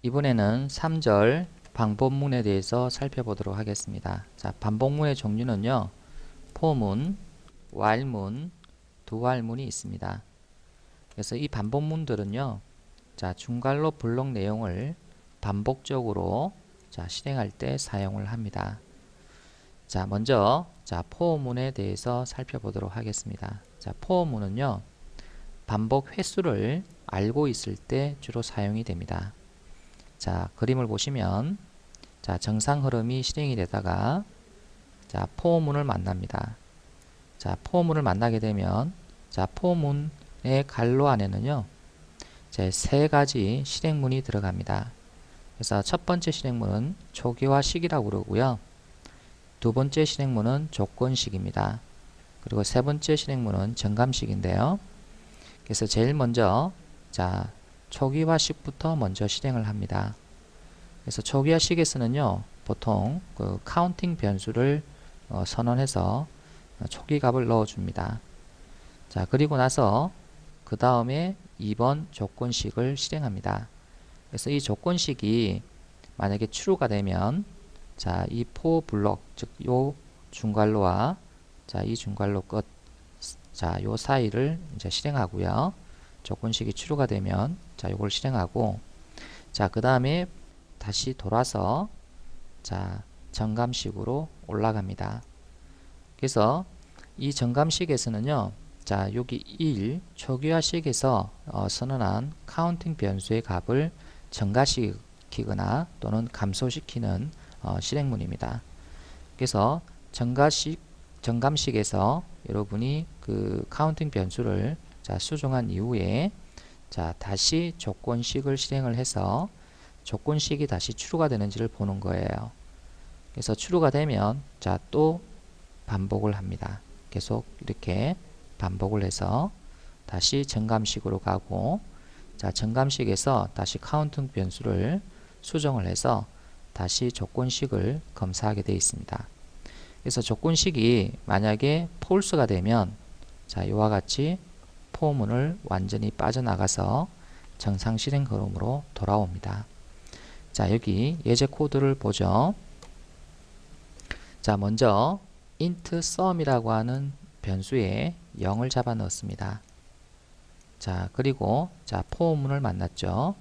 이번에는 3절 반복문에 대해서 살펴보도록 하겠습니다. 자, 반복문의 종류는요, 포문, while문, doWhile문이 있습니다. 그래서 이 반복문들은요, 자, 중괄호 블록 내용을 반복적으로 실행할 때 사용을 합니다. 자, 먼저 포문에 대해서 살펴보도록 하겠습니다. 자, 포문은요, 반복 횟수를 알고 있을 때 주로 사용이 됩니다. 자, 그림을 보시면 정상 흐름이 실행이 되다가 포문을 만납니다. 자, 포문을 만나게 되면 포문의 갈로 안에는요, 세 가지 실행문이 들어갑니다. 그래서 첫 번째 실행문은 초기화식이라고 그러고요. 두 번째 실행문은 조건식입니다. 그리고 세 번째 실행문은 정감식인데요. 그래서 제일 먼저 초기화식부터 먼저 실행을 합니다. 그래서 초기화식에서는요, 보통 그 카운팅 변수를 선언해서 초기값을 넣어줍니다. 자, 그리고 나서 그 다음에 2번 조건식을 실행합니다. 그래서 이 조건식이 만약에 true가 되면 이 for 블록, 즉 요 중괄호와 이 중괄호 끝, 요 사이를 이제 실행하고요. 조건식이 true가 되면 요걸 실행하고, 그 다음에 다시 돌아서 정감식으로 올라갑니다. 그래서 이 정감식에서는요, 여기 1 초기화식에서 선언한 카운팅 변수의 값을 증가시키거나 또는 감소시키는 실행문입니다. 그래서 정감식에서 여러분이 그 카운팅 변수를 수정한 이후에 다시 조건식을 실행을 해서 조건식이 다시 true가 되는지를 보는 거예요. 그래서 true가 되면 또 반복을 합니다. 계속 이렇게 반복을 해서 다시 정감식으로 가고, 정감식에서 다시 카운팅 변수를 수정을 해서 다시 조건식을 검사하게 되어 있습니다. 그래서 조건식이 만약에 false가 되면 이와 같이 포문을 완전히 빠져나가서 정상 실행 흐름으로 돌아옵니다. 자, 여기 예제 코드를 보죠. 자, 먼저 int sum이라고 하는 변수에 0을 잡아 넣었습니다. 자, 그리고 포문을 만났죠.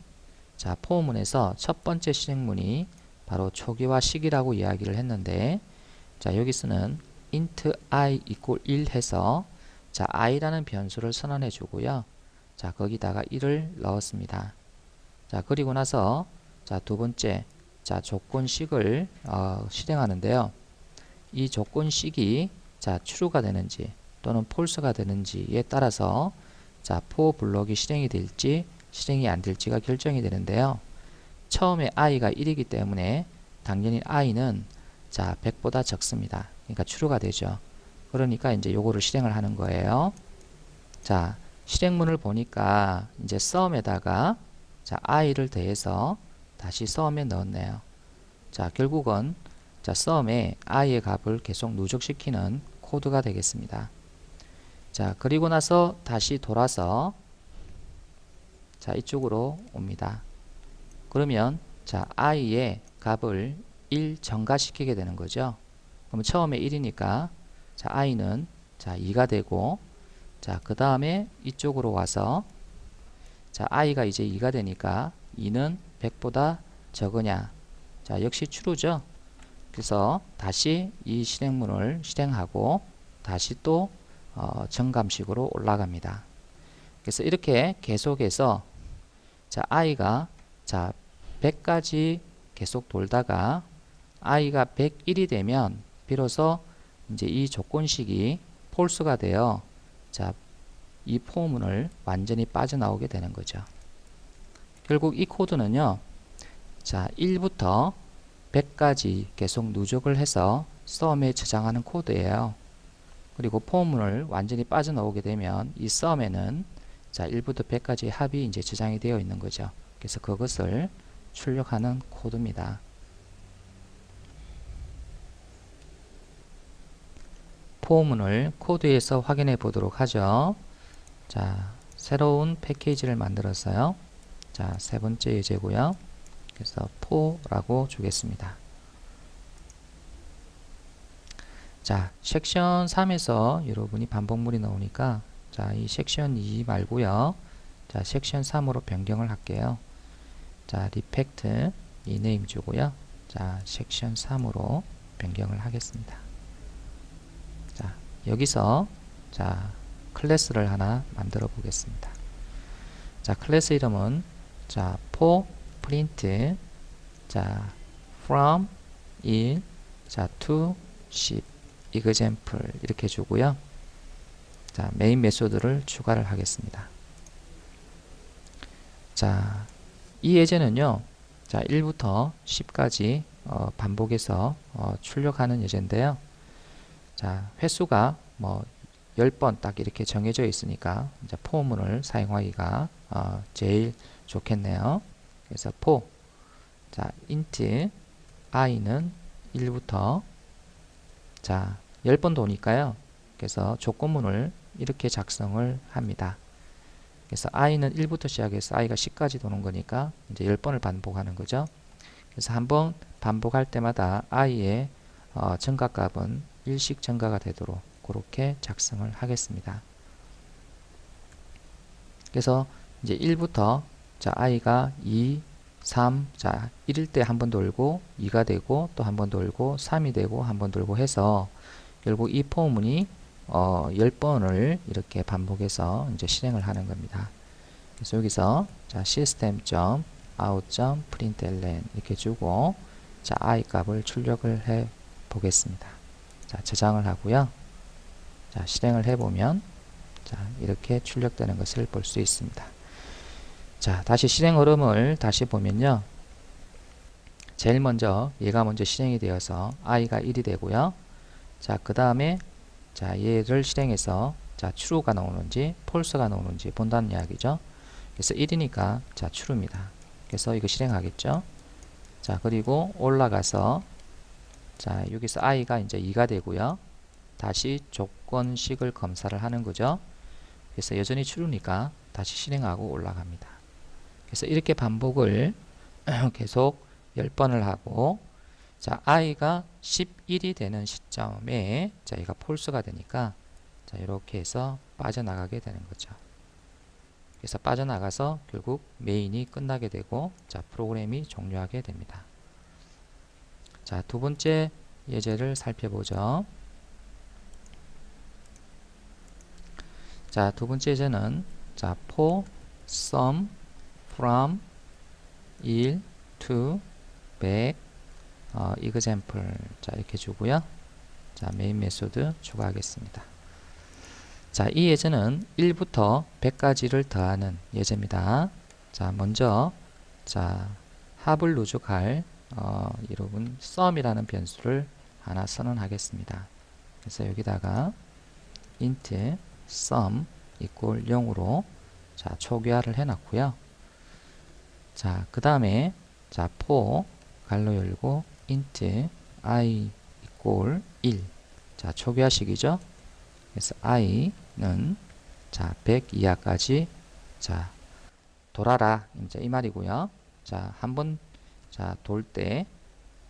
자, 포문에서 첫 번째 실행문이 바로 초기화식이라고 이야기를 했는데, 여기서는 int i equal 1 해서 i라는 변수를 선언해 주고요. 거기다가 1을 넣었습니다. 자, 그리고 나서 두 번째 조건식을 실행하는데요. 이 조건식이 true가 되는지 또는 false가 되는지에 따라서 for 블록이 실행이 될지 실행이 안 될지가 결정이 되는데요. 처음에 i가 1이기 때문에 당연히 i는 100보다 적습니다. 그러니까 true가 되죠. 그러니까 이제 요거를 실행을 하는 거예요. 자, 실행문을 보니까 이제 sum에다가 i를 더해서 다시 sum에 넣었네요. 자, 결국은 sum에 i의 값을 계속 누적시키는 코드가 되겠습니다. 자, 그리고 나서 다시 돌아서 이쪽으로 옵니다. 그러면 i의 값을 1 증가시키게 되는 거죠. 그럼 처음에 1이니까 i는 2가 되고, 그 다음에 이쪽으로 와서 i가 이제 2가 되니까 2는 100보다 적으냐, 역시 true죠. 그래서 다시 이 실행문을 실행하고 다시 또 정감식으로 올라갑니다. 그래서 이렇게 계속해서 i가 100까지 계속 돌다가 i가 101이 되면 비로소 이제 이 조건식이 false가 되어 이 포문을 완전히 빠져나오게 되는 거죠. 결국 이 코드는요, 1부터 100까지 계속 누적을 해서 sum에 저장하는 코드예요. 그리고 포문을 완전히 빠져나오게 되면 이 sum에는 1부터 100까지 합이 이제 저장이 되어 있는 거죠. 그래서 그것을 출력하는 코드입니다. 포문을 코드에서 확인해 보도록 하죠. 자, 새로운 패키지를 만들었어요. 자, 세 번째 예제고요. 그래서 4라고 주겠습니다. 자, 섹션 3에서 여러분이 반복물이 나오니까 자, 이 섹션 2 말고요. 자, 섹션 3으로 변경을 할게요. 자, 리팩트 이 네임 주고요. 자, 섹션 3으로 변경을 하겠습니다. 자, 여기서 자, 클래스를 하나 만들어 보겠습니다. 자, 클래스 이름은 자, for print 자, from 1 자, to 10 example 이렇게 주고요. 자, 메인 메소드를 추가를 하겠습니다. 자, 이 예제는요. 자, 1부터 10까지 반복해서 출력하는 예제인데요. 자, 횟수가 뭐 10번 딱 이렇게 정해져 있으니까 이제 포문을 사용하기가 제일 좋겠네요. 그래서 for 자, int i는 1부터 자, 10번 도니까요. 그래서 조건문을 이렇게 작성을 합니다. 그래서 i는 1부터 시작해서 i가 10까지 도는 거니까 이제 10번을 반복하는 거죠. 그래서 한번 반복할 때마다 i의 증가값은 1씩 증가가 되도록 그렇게 작성을 하겠습니다. 그래서 이제 1부터 자, i가 2, 3, 자, 1일 때 한 번 돌고 2가 되고 또 한 번 돌고 3이 되고 한 번 돌고 해서 결국 이 포문이 10번을 이렇게 반복해서 이제 실행을 하는 겁니다. 그래서 여기서 자, system.out.println 이렇게 주고 자, i 값을 출력을 해 보겠습니다. 자, 저장을 하고요. 자, 실행을 해 보면 자, 이렇게 출력되는 것을 볼 수 있습니다. 자, 다시 실행 흐름을 다시 보면요. 제일 먼저 얘가 먼저 실행이 되어서 i가 1이 되고요. 자, 그 다음에 자, 얘를 실행해서 자, true가 나오는지 false가 나오는지 본다는 이야기죠. 그래서 1이니까 자, true입니다. 그래서 이거 실행하겠죠. 자, 그리고 올라가서 자, 여기서 i가 이제 2가 되고요. 다시 조건식을 검사를 하는 거죠. 그래서 여전히 true니까 다시 실행하고 올라갑니다. 그래서 이렇게 반복을 계속 10번을 하고 자, i가 11이 되는 시점에 자, 얘가 false가 되니까 자, 이렇게 해서 빠져나가게 되는 거죠. 그래서 빠져나가서 결국 메인이 끝나게 되고 자, 프로그램이 종료하게 됩니다. 자, 두 번째 예제를 살펴보죠. 자, 두 번째 예제는 자, for some from 1 to 100 example 자, 이렇게 주고요. 자, 메인 메소드 추가하겠습니다. 자, 이 예제는 1부터 100까지를 더하는 예제입니다. 자, 먼저 자, 합을 누적할 여러분 sum이라는 변수를 하나 선언하겠습니다. 그래서 여기다가 int sum equal 0으로 자, 초기화를 해놨고요. 자, 그 다음에 자, for 갈로 열고 int i equal 1 자, 초기화식이죠. 그래서 i는 자, 100 이하까지 자, 돌아라 이제 이 말이고요. 자, 한번 자, 돌 때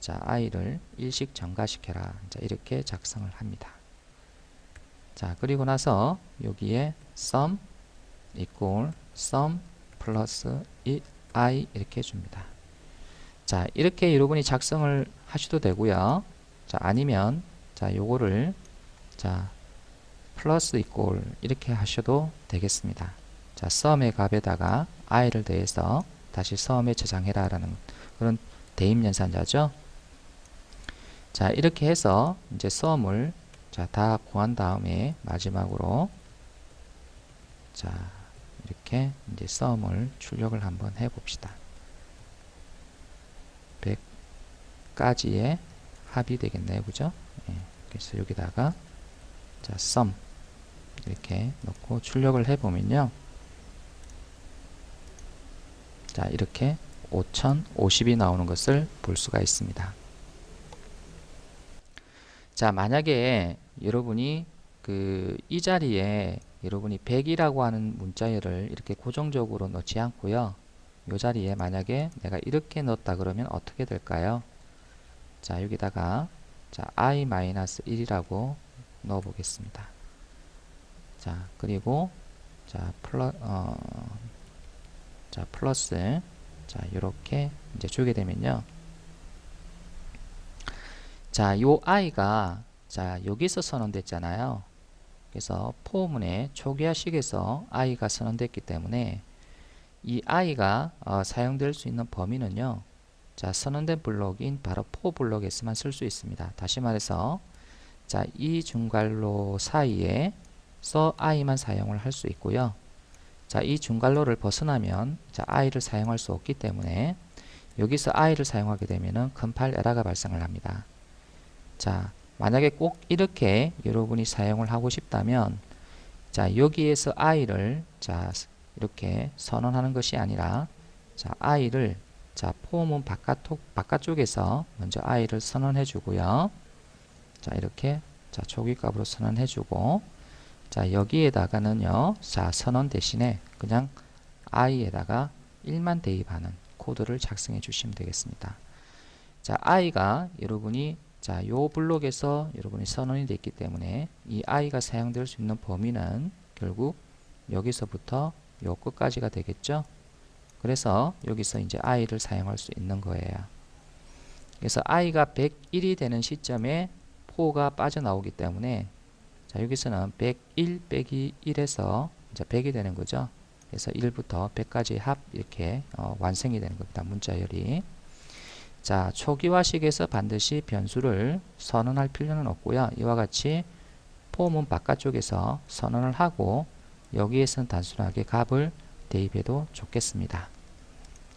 자, i를 1씩 증가시켜라 자, 이렇게 작성을 합니다. 자, 그리고 나서 여기에 sum equal sum 플러스 i 이렇게 줍니다. 자, 이렇게 여러분이 작성을 하셔도 되고요. 자, 아니면 자, 요거를 자, 플러스 equal 이렇게 하셔도 되겠습니다. 자, sum의 값에다가 i를 더해서 다시 sum에 저장해라 라는 그런 대입 연산자죠. 자, 이렇게 해서 이제 sum을 자, 다 구한 다음에 마지막으로 자, 이렇게 이제 sum을 출력을 한번 해 봅시다. 100까지의 합이 되겠네요. 그죠? 예, 그래서 여기다가 자, sum 이렇게 넣고 출력을 해 보면요. 자, 이렇게 5050이 나오는 것을 볼 수가 있습니다. 자, 만약에 여러분이 이 자리에 여러분이 100이라고 하는 문자열을 이렇게 고정적으로 넣지 않고요. 요 자리에 만약에 내가 이렇게 넣었다 그러면 어떻게 될까요? 자, 여기다가 자, i-1이라고 넣어 보겠습니다. 자, 그리고 자, 플러스 자, 요렇게 이제 주게 되면요. 자, 요 i가 자, 여기서 선언됐잖아요. 그래서 포문의 초기화식에서 i가 선언됐기 때문에 이 i가 사용될 수 있는 범위는요. 자, 선언된 블록인 바로 포 블록에서만 쓸 수 있습니다. 다시 말해서 자, 이 중괄로 사이에서 i만 사용을 할 수 있고요. 자, 이 중괄로를 벗어나면 자, i를 사용할 수 없기 때문에 여기서 i를 사용하게 되면은 컴파일 에러가 발생을 합니다. 자, 만약에 꼭 이렇게 여러분이 사용을 하고 싶다면 자, 여기에서 i를 자, 이렇게 선언하는 것이 아니라 자, i를 자, 포문 바깥쪽에서 먼저 i를 선언해 주고요. 자, 이렇게 자, 초기값으로 선언해 주고 자, 여기에다가는요. 자, 선언 대신에 그냥 i에다가 1만 대입하는 코드를 작성해 주시면 되겠습니다. 자, i가 여러분이 자, 요 블록에서 여러분이 선언이 됐기 때문에 이 i가 사용될 수 있는 범위는 결국 여기서부터 요 끝까지가 되겠죠. 그래서 여기서 이제 i를 사용할 수 있는 거예요. 그래서 i가 101이 되는 시점에 포가 빠져나오기 때문에 자, 여기서는 101 빼기 1에서 이제 100이 되는 거죠. 그래서 1부터 100까지 합 이렇게 완성이 되는 겁니다. 문자열이. 자, 초기화식에서 반드시 변수를 선언할 필요는 없고요. 이와 같이 포문 바깥쪽에서 선언을 하고 여기에서는 단순하게 값을 대입해도 좋겠습니다.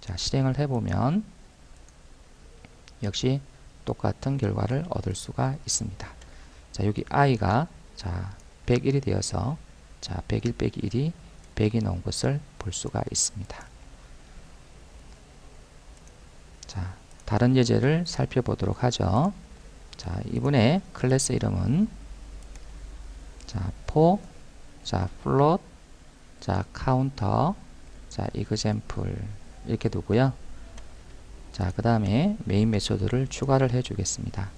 자, 실행을 해보면 역시 똑같은 결과를 얻을 수가 있습니다. 자, 여기 i가 자, 101이 되어서 자, 101 빼기 1이 100이 나온 것을 볼 수가 있습니다. 자, 다른 예제를 살펴보도록 하죠. 자, 이번에 클래스 이름은 자, 자, float, 자, counter, 자, example 이렇게 두고요. 자, 그 다음에 메인 메소드를 추가를 해 주겠습니다.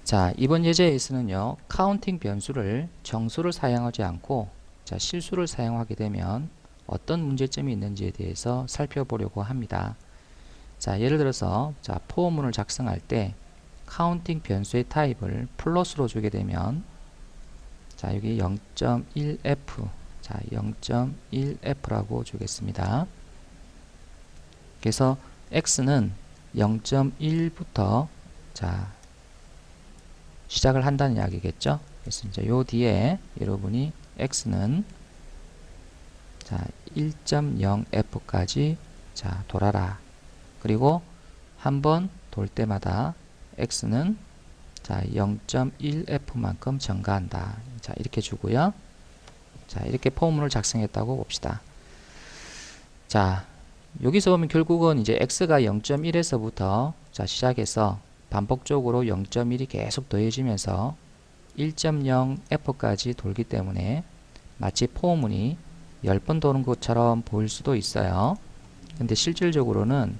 자, 이번 예제에서는요, 카운팅 변수를 정수를 사용하지 않고 자, 실수를 사용하게 되면 어떤 문제점이 있는지에 대해서 살펴보려고 합니다. 자, 예를 들어서 자, 포문을 작성할 때 카운팅 변수의 타입을 플러스로 주게 되면 자, 여기 0.1f 자, 0.1f라고 주겠습니다. 그래서 x는 0.1부터 자, 시작을 한다는 이야기겠죠. 그래서 이제 요 뒤에 여러분이 x는 자, 1.0f까지 자, 돌아라. 그리고 한번 돌 때마다 x는 자, 0.1f만큼 증가한다. 자, 이렇게 주고요. 자, 이렇게 포문을 작성했다고 봅시다. 자, 여기서 보면 결국은 이제 x가 0.1에서부터 자, 시작해서 반복적으로 0.1이 계속 더해지면서 1.0f까지 돌기 때문에 마치 포문이 10번 도는 것처럼 보일 수도 있어요. 근데 실질적으로는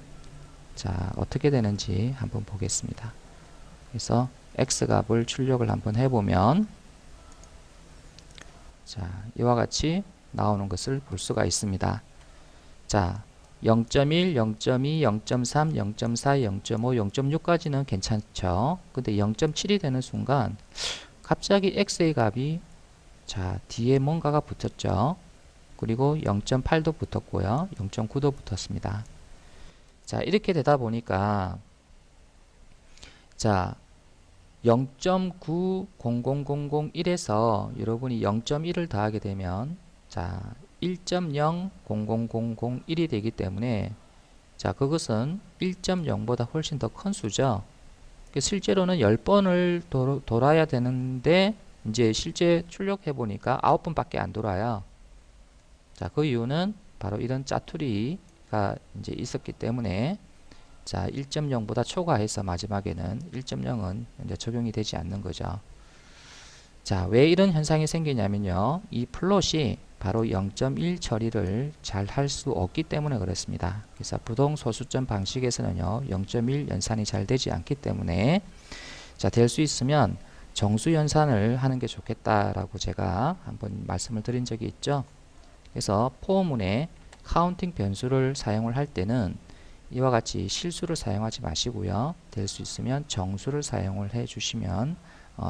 자, 어떻게 되는지 한번 보겠습니다. 그래서 x값을 출력을 한번 해보면 자, 이와 같이 나오는 것을 볼 수가 있습니다. 자, 0.1, 0.2, 0.3, 0.4, 0.5, 0.6까지는 괜찮죠. 근데 0.7이 되는 순간 갑자기 x의 값이 자, 뒤에 뭔가가 붙었죠. 그리고 0.8도 붙었고요. 0.9도 붙었습니다. 자, 이렇게 되다 보니까 자, 0.90001에서 여러분이 0.1을 더하게 되면 자, 1.00001이 되기 때문에 자, 그것은 1.0보다 훨씬 더 큰 수죠. 실제로는 10번을 돌아야 되는데 이제 실제 출력해 보니까 9번밖에 안 돌아요. 자, 그 이유는 바로 이런 짜투리가 이제 있었기 때문에 자, 1.0보다 초과해서 마지막에는 1.0은 이제 적용이 되지 않는 거죠. 자, 왜 이런 현상이 생기냐면요. 이 플롯이 바로 0.1 처리를 잘 할 수 없기 때문에 그렇습니다. 그래서 부동소수점 방식에서는요 0.1 연산이 잘 되지 않기 때문에 자, 될 수 있으면 정수 연산을 하는 게 좋겠다라고 제가 한번 말씀을 드린 적이 있죠. 그래서 포문에 카운팅 변수를 사용을 할 때는 이와 같이 실수를 사용하지 마시고요. 될 수 있으면 정수를 사용을 해 주시면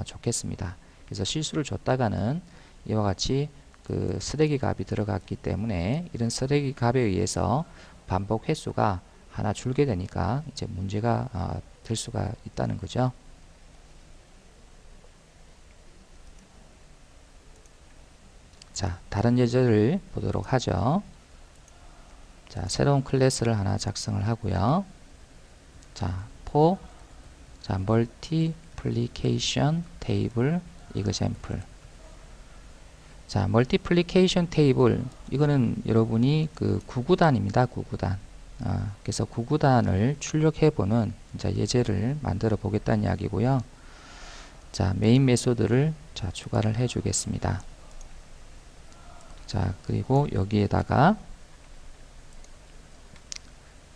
좋겠습니다. 그래서 실수를 줬다가는 이와 같이 그 쓰레기 값이 들어갔기 때문에 이런 쓰레기 값에 의해서 반복 횟수가 하나 줄게 되니까 이제 문제가 될 수가 있다는 거죠. 자, 다른 예제를 보도록 하죠. 자, 새로운 클래스를 하나 작성을 하고요. 자, for 자, multiplication table example. 자, multiplication table 이거는 여러분이 그 구구단입니다. 구구단. 그래서 구구단을 출력해 보는 예제를 만들어 보겠다는 이야기고요. 자, 메인 메소드를 자, 추가를 해 주겠습니다. 자, 그리고 여기에다가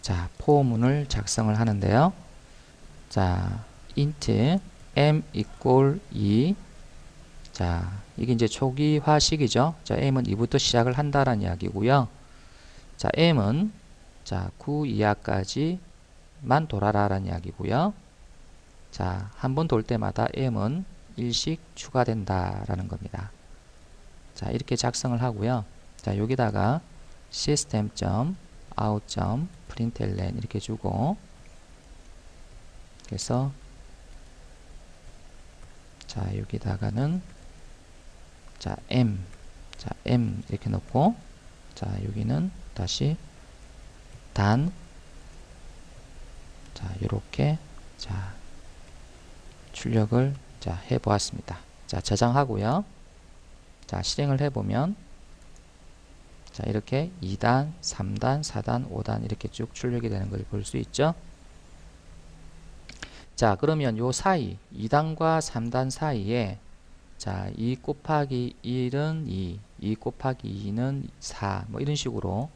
자, 포문을 작성을 하는데요. 자, int m equal 2. 자, 이게 이제 초기화식이죠. 자, m은 2부터 시작을 한다라는 이야기고요. 자, m은 자, 9 이하까지만 돌아라라는 이야기고요. 자, 한 번 돌 때마다 m은 1씩 추가된다라는 겁니다. 자, 이렇게 작성을 하고요. 자, 여기다가 system.out.println 이렇게 주고, 그래서 자, 여기다가는 자, m 이렇게 넣고, 자, 여기는 다시 단, 자, 요렇게 자, 출력을 자, 해 보았습니다. 자, 저장하고요. 자, 실행을 해보면 자, 이렇게 2단, 3단, 4단, 5단 이렇게 쭉 출력이 되는 걸 볼 수 있죠. 자, 그러면 요 사이 2단과 3단 사이에 자, 2 곱하기 1은 2, 2 곱하기 2는 4, 뭐 이런 식으로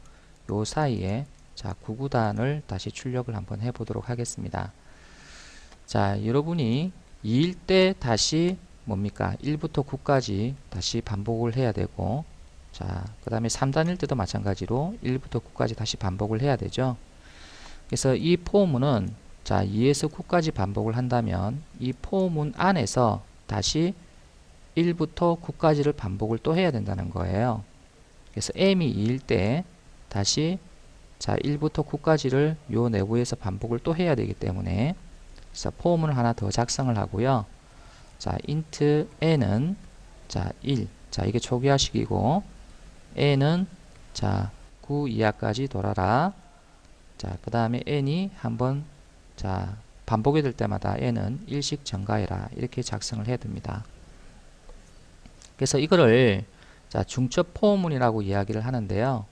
요 사이에 자, 9구단을 다시 출력을 한번 해보도록 하겠습니다. 자, 여러분이 2일 때 다시 뭡니까? 1부터 9까지 다시 반복을 해야 되고, 자, 그 다음에 3단일 때도 마찬가지로 1부터 9까지 다시 반복을 해야 되죠. 그래서 이 포문은 자, 2에서 9까지 반복을 한다면 이 포문 안에서 다시 1부터 9까지를 반복을 또 해야 된다는 거예요. 그래서 m이 2일 때 다시 자, 1부터 9까지를 요 내부에서 반복을 또 해야 되기 때문에 그래서 포문을 하나 더 작성을 하고요. 자, int n은 자, 1. 자, 이게 초기화식이고 n은 자, 9 이하까지 돌아라. 자, 그 다음에 n이 한번 자, 반복이 될 때마다 n은 1씩 증가해라. 이렇게 작성을 해야 됩니다. 그래서 이거를 자, 중첩 포문이라고 이야기를 하는데요.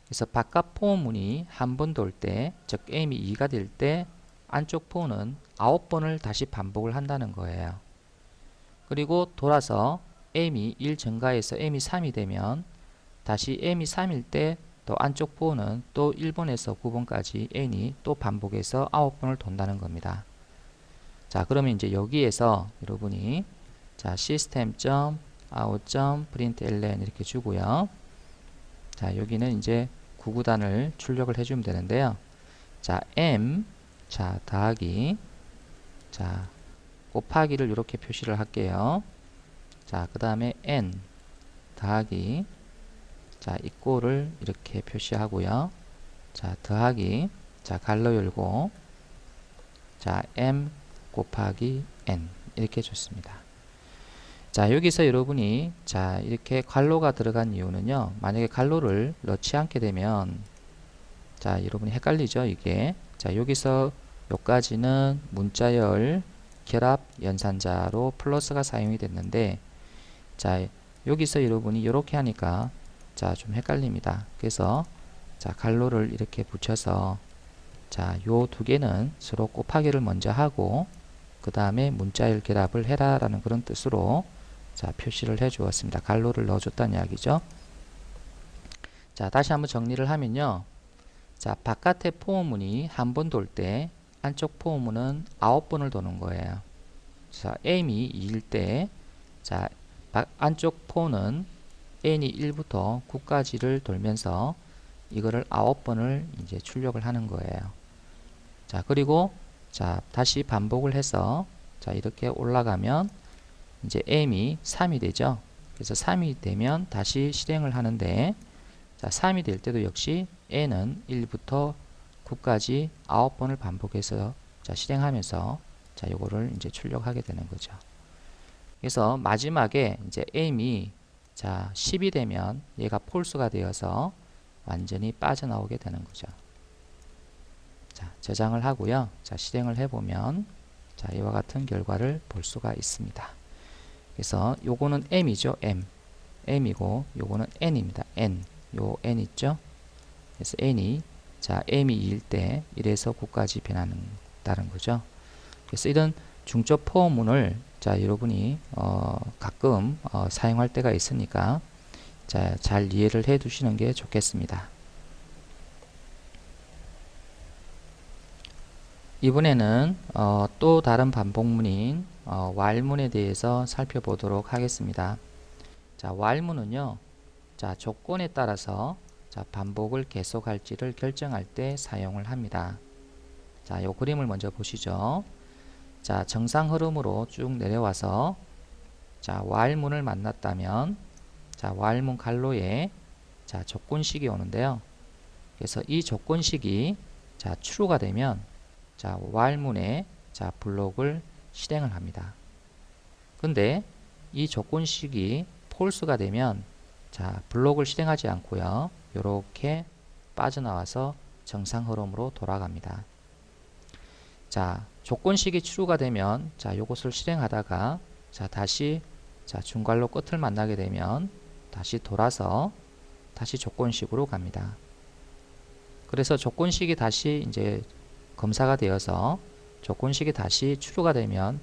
그래서 바깥 포문이 한 번 돌 때, 즉 m이 2가 될 때 안쪽 포는 9번을 다시 반복을 한다는 거예요. 그리고 돌아서 m이 1 증가해서 m이 3이 되면 다시 m이 3일 때 또 안쪽 포는 또 1번에서 9번까지 n이 또 반복해서 9번을 돈다는 겁니다. 자, 그러면 이제 여기에서 여러분이 자, system.out.println 이렇게 주고요. 자, 여기는 이제 9구단을 출력을 해주면 되는데요. 자, m 자, 더하기 자, 곱하기를 이렇게 표시를 할게요. 자, 그 다음에 n 더하기 자, 이꼴을 이렇게 표시하고요. 자, 더하기 자, 갈로 열고 자, m 곱하기 n 이렇게 줬습니다. 자, 여기서 여러분이 자, 이렇게 괄호가 들어간 이유는요. 만약에 괄호를 넣지 않게 되면 자, 여러분이 헷갈리죠, 이게. 자, 여기서 여기까지는 문자열 결합 연산자로 플러스가 사용이 됐는데 자, 여기서 여러분이 이렇게 하니까 자, 좀 헷갈립니다. 그래서 자, 괄호를 이렇게 붙여서 자, 요 두 개는 서로 곱하기를 먼저 하고 그 다음에 문자열 결합을 해라 라는 그런 뜻으로 자, 표시를 해 주었습니다. 괄호를 넣어 줬다는 이야기죠. 자, 다시 한번 정리를 하면요. 자, 바깥의 포문이 한 번 돌 때 안쪽 포문은 9번을 도는 거예요. 자, m이 2일 때, 자, 안쪽 포는 n이 1부터 9까지를 돌면서 이거를 9번을 이제 출력을 하는 거예요. 자, 그리고 자, 다시 반복을 해서 자, 이렇게 올라가면 이제 m이 3이 되죠. 그래서 3이 되면 다시 실행을 하는데, 자, 3이 될 때도 역시 n은 1부터 9까지 9번을 반복해서 자, 실행하면서 자, 요거를 이제 출력하게 되는 거죠. 그래서 마지막에 이제 m이 자, 10이 되면 얘가 폴스가 되어서 완전히 빠져나오게 되는 거죠. 자, 저장을 하고요. 자, 실행을 해보면 자, 이와 같은 결과를 볼 수가 있습니다. 그래서 요거는 m이죠. m이고 요거는 n입니다. 요 n 있죠. 그래서 n이 자, m이 2일 때 1에서 9까지 변한다는 거죠. 그래서 이런 중첩 포문을 자, 여러분이 가끔 사용할 때가 있으니까 자, 잘 이해를 해 두시는 게 좋겠습니다. 이번에는 또 다른 반복문인 while문에 대해서 살펴보도록 하겠습니다. 자, while문은요, 자, 조건에 따라서 자, 반복을 계속할지를 결정할 때 사용을 합니다. 자, 요 그림을 먼저 보시죠. 자, 정상 흐름으로 쭉 내려와서 자, while문을 만났다면 자, while문 갈로에 자, 조건식이 오는데요. 그래서 이 조건식이 자, true가 되면 자, while문에 자, 블록을 실행을 합니다. 근데 이 조건식이 false가 되면 자, 블록을 실행하지 않고요. 요렇게 빠져나와서 정상 흐름으로 돌아갑니다. 자, 조건식이 true가 되면 자, 요것을 실행하다가 자, 다시 자, 중괄로 끝을 만나게 되면 다시 돌아서 다시 조건식으로 갑니다. 그래서 조건식이 다시 이제 검사가 되어서 조건식이 다시 true가 되면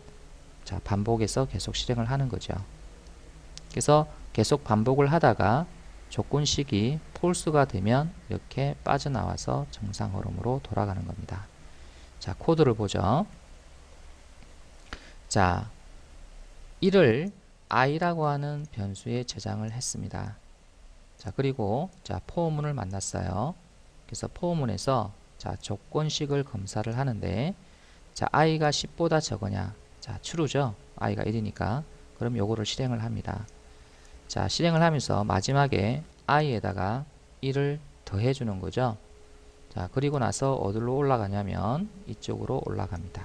자, 반복해서 계속 실행을 하는 거죠. 그래서 계속 반복을 하다가 조건식이 false가 되면 이렇게 빠져나와서 정상 흐름으로 돌아가는 겁니다. 자, 코드를 보죠. 자, 이를 i라고 하는 변수에 저장을 했습니다. 자, 그리고 자, 포문을 만났어요. 그래서 포문에서 자, 조건식을 검사를 하는데 자, i가 10보다 적으냐? 자, true죠. i가 1이니까. 그럼 요거를 실행을 합니다. 자, 실행을 하면서 마지막에 i에다가 1을 더해 주는 거죠. 자, 그리고 나서 어디로 올라가냐면 이쪽으로 올라갑니다.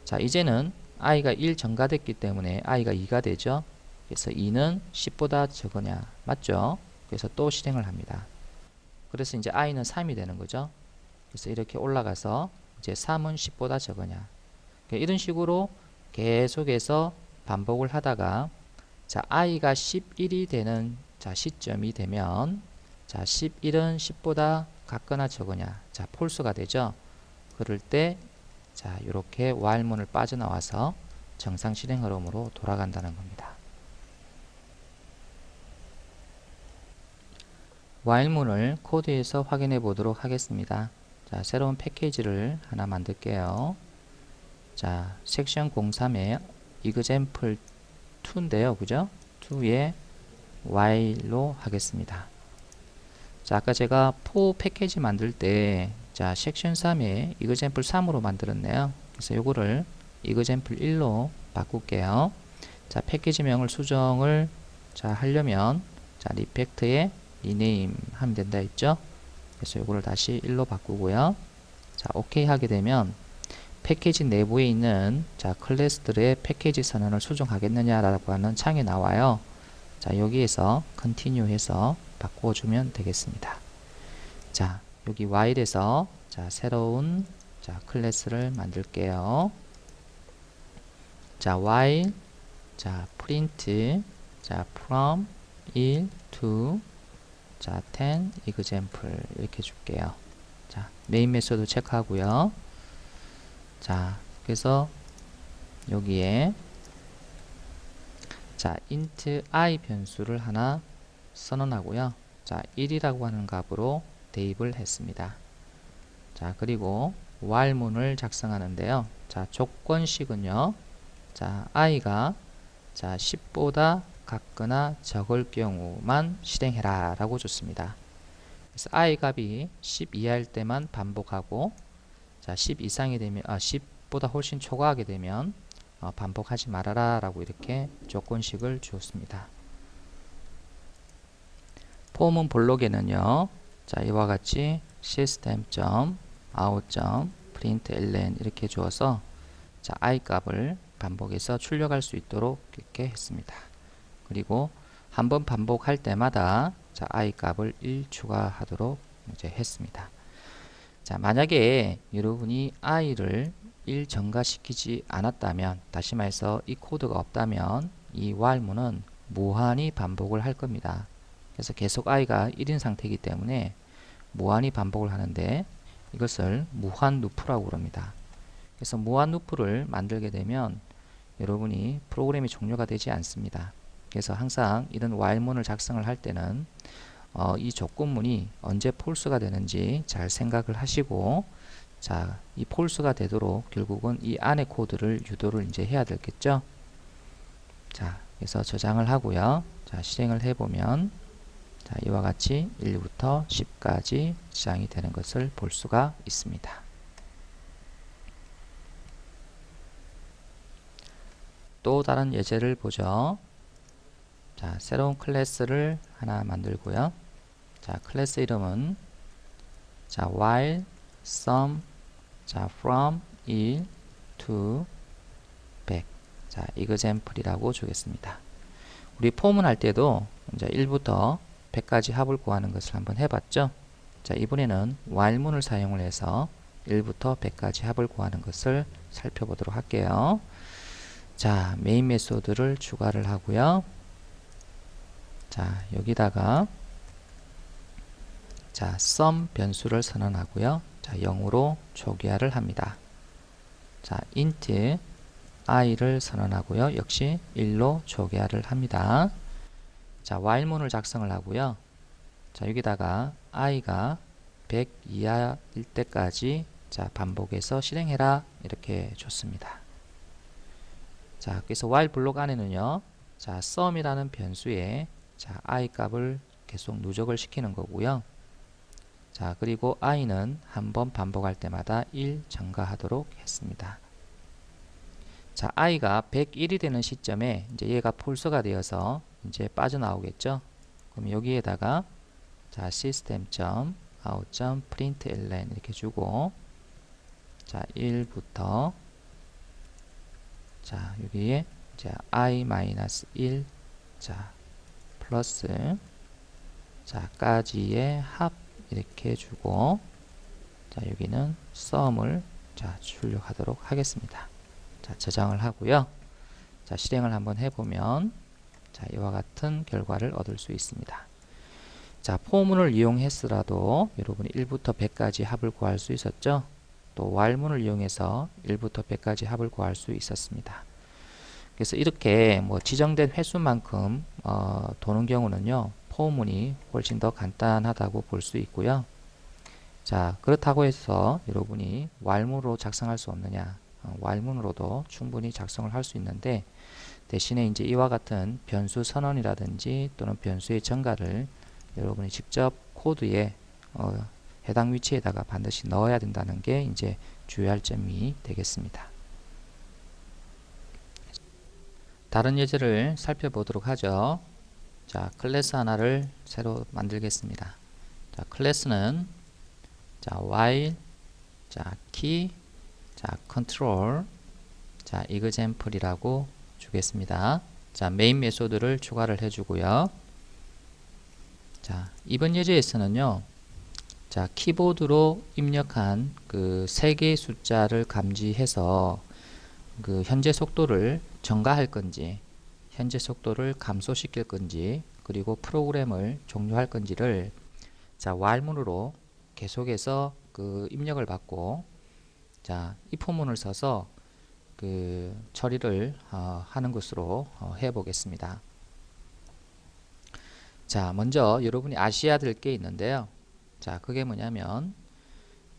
자, 이제는 i가 1 증가됐기 때문에 i가 2가 되죠. 그래서 2는 10보다 적으냐? 맞죠? 그래서 또 실행을 합니다. 그래서 이제 i는 3이 되는 거죠. 그래서 이렇게 올라가서 이제 3은 10보다 적으냐? 이런 식으로 계속해서 반복을 하다가 자, i가 11이 되는 자, 시점이 되면 자, 11은 10보다 같거나 적으냐? 자, false가 되죠. 그럴 때 자, 이렇게 while문을 빠져나와서 정상 실행 흐름으로 돌아간다는 겁니다. while문을 코드에서 확인해 보도록 하겠습니다. 자, 새로운 패키지를 하나 만들게요. 자, 섹션 03에 example 2인데요. 그죠? 2에 while로 하겠습니다. 자, 아까 제가 for 패키지 만들 때 자, 섹션 3에 example 3으로 만들었네요. 그래서 요거를 example 1로 바꿀게요. 자, 패키지명을 수정을 자, 하려면 자, 리팩트에 rename 하면 된다 했죠? 그래서 요거를 다시 1로 바꾸고요. 자, OK 하게 되면 패키지 내부에 있는 자, 클래스들의 패키지 선언을 수정하겠느냐라고 하는 창이 나와요. 자, 여기에서 continue 해서 바꿔주면 되겠습니다. 자, 여기 while에서 자, 새로운 자, 클래스를 만들게요. 자, while 자, print 자, from 1 to 자, 10 example 이렇게 줄게요. 자, 메인 메소드 체크하고요. 자, 그래서 여기에 자, int i 변수를 하나 선언하고요. 자, 1이라고 하는 값으로 대입을 했습니다. 자, 그리고 while문을 작성하는데요. 자, 조건식은요. 자, i가 자, 10보다 같거나 적을 경우만 실행해라 라고 줬습니다. 그래서 i 값이 10 이하일 때만 반복하고, 자, 10 이상이 되면 10보다 훨씬 초과하게 되면 반복하지 말아라 라고 이렇게 조건식을 주었습니다. 폼은 블록에는요, 자, 이와 같이 system.out.println 이렇게 주어서 자, i 값을 반복해서 출력할 수 있도록 이렇게 했습니다. 그리고 한번 반복할 때마다 자, i 값을 1 추가하도록 이제 했습니다. 자, 만약에 여러분이 i를 1 증가시키지 않았다면, 다시 말해서 이 코드가 없다면 이 while문은 무한히 반복을 할 겁니다. 그래서 계속 i가 1인 상태이기 때문에 무한히 반복을 하는데 이것을 무한 루프라고 그럽니다. 그래서 무한 루프를 만들게 되면 여러분이 프로그램이 종료가 되지 않습니다. 그래서 항상 이런 while문을 작성을 할 때는 이 조건문이 언제 폴스가 되는지 잘 생각을 하시고, 자, 이 폴스가 되도록 결국은 이 안에 코드를 유도를 이제 해야 되겠죠. 자, 그래서 저장을 하고요. 자, 실행을 해보면 자, 이와 같이 1부터 10까지 저장이 되는 것을 볼 수가 있습니다. 또 다른 예제를 보죠. 자, 새로운 클래스를 하나 만들고요. 자, 클래스 이름은 자, while sum 자, from 1 to 100 자, example이라고 주겠습니다. 우리 폼은 할 때도 이제 1부터 100까지 합을 구하는 것을 한번 해봤죠. 자, 이번에는 while문을 사용을 해서 1부터 100까지 합을 구하는 것을 살펴보도록 할게요. 자, 메인 메소드를 추가를 하고요. 자, 여기다가 자, sum 변수를 선언하고요. 자, 0으로 초기화를 합니다. 자, int i를 선언하고요. 역시 1로 초기화를 합니다. 자, while문을 작성을 하고요. 자, 여기다가 i가 100 이하일 때까지 자, 반복해서 실행해라 이렇게 줬습니다. 자, 그래서 while 블록 안에는요. 자, sum이라는 변수에 자, i 값을 계속 누적을 시키는 거고요. 자, 그리고 i는 한번 반복할 때마다 1 증가하도록 했습니다. 자, i가 101이 되는 시점에 이제 얘가 폴스가 되어서 이제 빠져나오겠죠. 그럼 여기에다가 자, system.out.println 이렇게 주고 자, 1부터 자, 여기에 자, i-1 자, 플러스 자, 까지의 합 이렇게 주고 자, 여기는 sum을 자, 출력하도록 하겠습니다. 자, 저장을 하고요. 자, 실행을 한번 해보면 자, 이와 같은 결과를 얻을 수 있습니다. 자, 포문을 이용했으라도 여러분이 1부터 100까지 합을 구할 수 있었죠. 또 while문을 이용해서 1부터 100까지 합을 구할 수 있었습니다. 그래서 이렇게 뭐 지정된 횟수만큼 도는 경우는요, 포문이 훨씬 더 간단하다고 볼 수 있고요. 자, 그렇다고 해서 여러분이 while문으로 작성할 수 없느냐? while문으로도 충분히 작성을 할 수 있는데, 대신에 이제 이와 같은 변수 선언이라든지 또는 변수의 전가를 여러분이 직접 코드에 해당 위치에다가 반드시 넣어야 된다는 게 이제 주의할 점이 되겠습니다. 다른 예제를 살펴보도록 하죠. 자, 클래스 하나를 새로 만들겠습니다. 자, 클래스는 자, while 자, key 자, control 자, example이라고 주겠습니다. 자, 메인 메소드를 추가를 해주고요. 자, 이번 예제에서는요. 자, 키보드로 입력한 그 3개의 숫자를 감지해서 그 현재 속도를 증가할 건지, 현재 속도를 감소시킬 건지, 그리고 프로그램을 종료할 건지를 자, while문으로 계속해서 그 입력을 받고 자, if문을 써서 그 처리를 하는 것으로 해 보겠습니다. 자, 먼저 여러분이 아셔야 될 게 있는데요. 자, 그게 뭐냐면,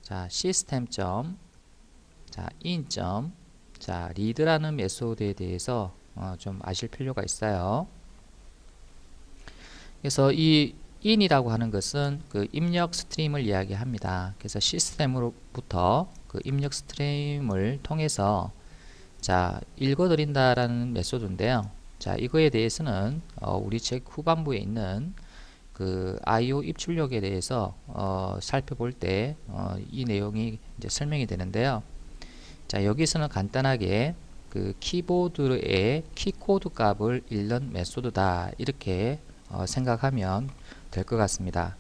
자, 시스템 점, 자, in 점, 자, read라는 메소드에 대해서 좀 아실 필요가 있어요. 그래서 이 in이라고 하는 것은 그 입력 스트림을 이야기합니다. 그래서 시스템으로부터 그 입력 스트림을 통해서 자, 읽어드린다라는 메소드인데요. 자, 이거에 대해서는 우리 책 후반부에 있는 그 IO 입출력에 대해서 살펴볼 때 이 내용이 이제 설명이 되는데요. 자, 여기서는 간단하게 그 키보드의 키코드 값을 읽는 메소드다 이렇게 생각하면 될 것 같습니다.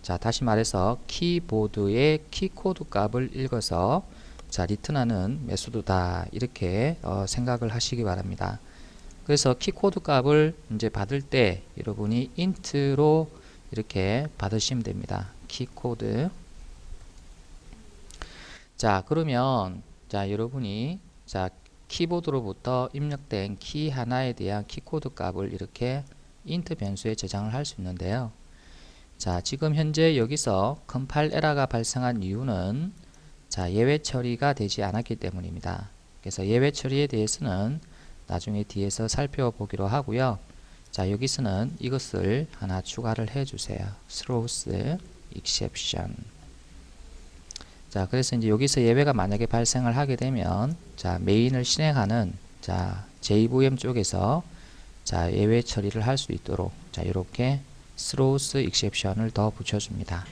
자, 다시 말해서 키보드의 키코드 값을 읽어서 자, 리턴하는 메소드다 이렇게 생각을 하시기 바랍니다. 그래서 키코드 값을 이제 받을 때 여러분이 int로 이렇게 받으시면 됩니다. 키코드. 자, 그러면 자, 여러분이 자, 키보드로부터 입력된 키 하나에 대한 키코드 값을 이렇게 int 변수에 저장을 할 수 있는데요. 자, 지금 현재 여기서 컴파일 에러가 발생한 이유는 자, 예외 처리가 되지 않았기 때문입니다. 그래서 예외 처리에 대해서는 나중에 뒤에서 살펴보기로 하고요. 자, 여기서는 이것을 하나 추가를 해주세요. throws exception. 자, 그래서 이제 여기서 예외가 만약에 발생을 하게 되면 자, 메인을 실행하는 자, JVM 쪽에서 자, 예외 처리를 할 수 있도록 자, 이렇게 throws exception을 더 붙여줍니다.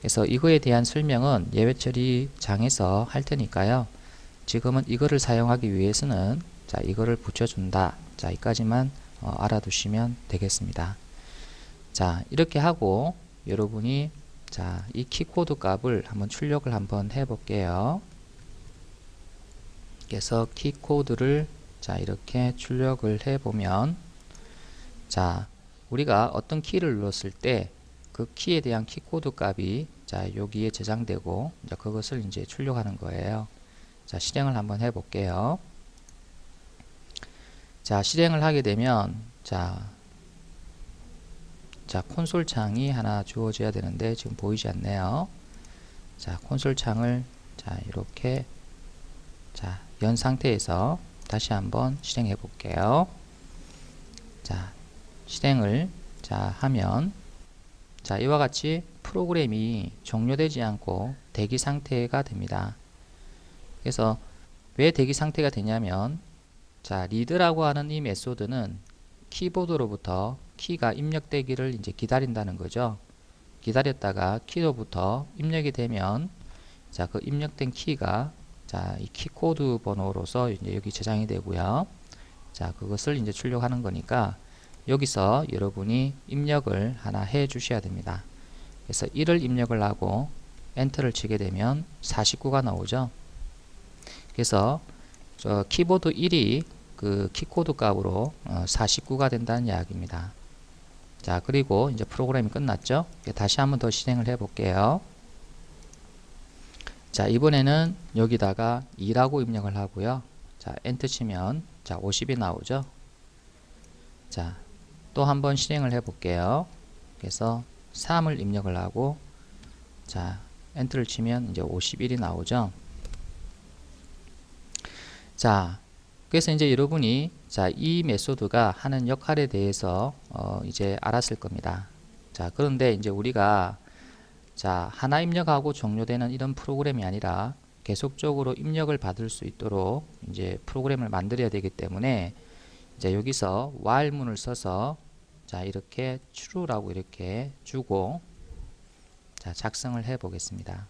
그래서 이거에 대한 설명은 예외 처리 장에서 할 테니까요. 지금은 이거를 사용하기 위해서는 자, 이거를 붙여준다. 자, 이까지만 알아두시면 되겠습니다. 자, 이렇게 하고 여러분이 자, 이 키코드 값을 한번 출력을 한번 해볼게요. 그래서 키코드를 자, 이렇게 출력을 해보면 자, 우리가 어떤 키를 눌렀을 때 그 키에 대한 키코드 값이 자, 여기에 저장되고 자, 그것을 이제 출력하는 거예요. 자, 실행을 한번 해볼게요. 자, 실행을 하게 되면 자, 콘솔 창이 하나 주어져야 되는데 지금 보이지 않네요. 자, 콘솔 창을 자, 이렇게 자, 연 상태에서 다시 한번 실행해 볼게요. 자, 실행을 자, 하면 자, 이와 같이 프로그램이 종료되지 않고 대기 상태가 됩니다. 그래서 왜 대기 상태가 되냐면 자, 리드라고 하는 이 메소드는 키보드로부터 키가 입력되기를 이제 기다린다는 거죠. 기다렸다가 키로부터 입력이 되면 자, 그 입력된 키가 자, 이 키코드 번호로서 이제 여기 저장이 되고요. 자, 그것을 이제 출력하는 거니까 여기서 여러분이 입력을 하나 해 주셔야 됩니다. 그래서 1을 입력을 하고 엔터를 치게 되면 49가 나오죠. 그래서 저 키보드 1이 그 키코드 값으로 49가 된다는 이야기입니다. 자, 그리고 이제 프로그램이 끝났죠. 다시 한번 더 실행을 해 볼게요. 자, 이번에는 여기다가 2라고 입력을 하고요. 자, 엔터 치면 자, 50이 나오죠. 자, 또 한번 실행을 해 볼게요. 그래서 3을 입력을 하고 자, 엔터를 치면 이제 51이 나오죠. 자, 그래서 이제 여러분이 자, 이 메소드가 하는 역할에 대해서 이제 알았을 겁니다. 자, 그런데 이제 우리가 자, 하나 입력하고 종료되는 이런 프로그램이 아니라 계속적으로 입력을 받을 수 있도록 이제 프로그램을 만들어야 되기 때문에 이제 여기서 while문을 써서 자, 이렇게 true라고 이렇게 주고 자, 작성을 해 보겠습니다.